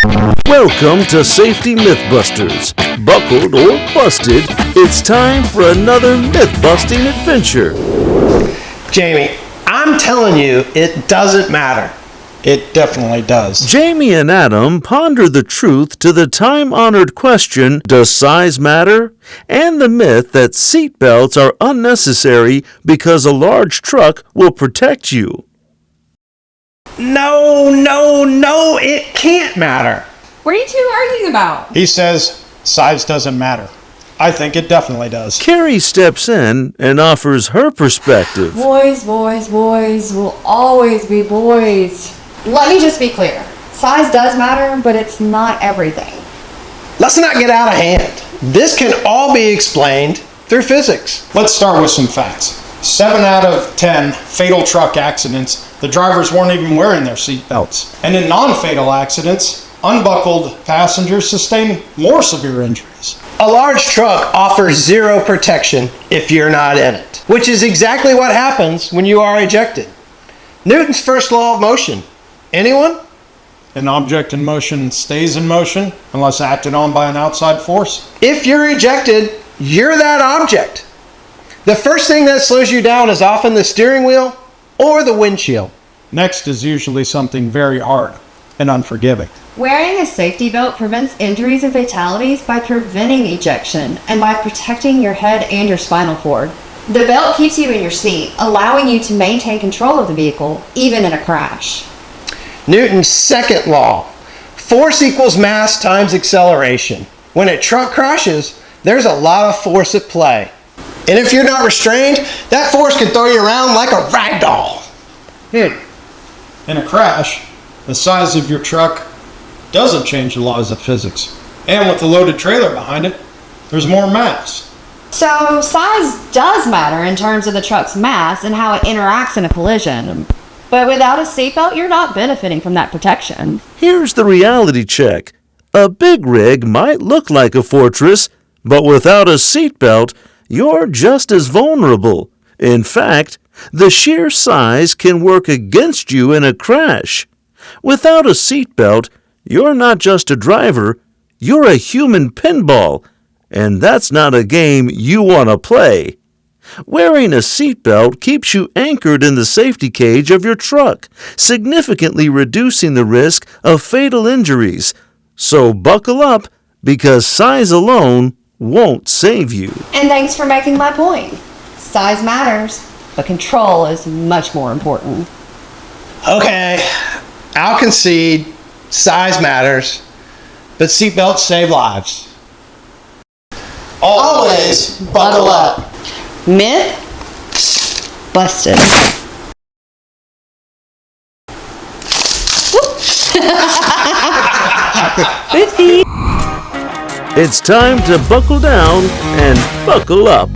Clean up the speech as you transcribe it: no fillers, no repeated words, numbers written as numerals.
Welcome to Safety Mythbusters. Buckled or busted, it's time for another myth-busting adventure. Jamie, I'm telling you, it doesn't matter. It definitely does. Jamie and Adam ponder the truth to the time-honored question, does size matter? And the myth that seatbelts are unnecessary because a large truck will protect you. No, it can't matter. What are you two arguing about? He says size doesn't matter. I think it definitely does. Carrie steps in and offers her perspective. Boys will always be boys. Let me just be clear. Size does matter, but it's not everything. Let's not get out of hand. This can all be explained through physics. Let's start with some facts. 7 out of 10 fatal truck accidents, the drivers weren't even wearing their seatbelts. And in non-fatal accidents, unbuckled passengers sustain more severe injuries. A large truck offers zero protection if you're not in it, which is exactly what happens when you are ejected. Newton's first law of motion. Anyone? An object in motion stays in motion unless acted on by an outside force. If you're ejected, you're that object. The first thing that slows you down is often the steering wheel or the windshield. Next is usually something very hard and unforgiving. Wearing a safety belt prevents injuries and fatalities by preventing ejection and by protecting your head and your spinal cord. The belt keeps you in your seat, allowing you to maintain control of the vehicle, even in a crash. Newton's second law. Force equals mass times acceleration. When a truck crashes, there's a lot of force at play. And if you're not restrained, that force can throw you around like a rag doll. In a crash, the size of your truck doesn't change the laws of physics. And with the loaded trailer behind it, there's more mass. So size does matter in terms of the truck's mass and how it interacts in a collision. But without a seatbelt, you're not benefiting from that protection. Here's the reality check. A big rig might look like a fortress, but without a seatbelt, you're just as vulnerable. In fact, the sheer size can work against you in a crash. Without a seatbelt, you're not just a driver, you're a human pinball, and that's not a game you want to play. Wearing a seatbelt keeps you anchored in the safety cage of your truck, significantly reducing the risk of fatal injuries. So buckle up, because size alone won't save you. And thanks for making my point. Size matters, but control is much more important. Okay, I'll concede size matters, but seatbelts save lives. Always buckle up. Myth busted. It's time to buckle down and buckle up.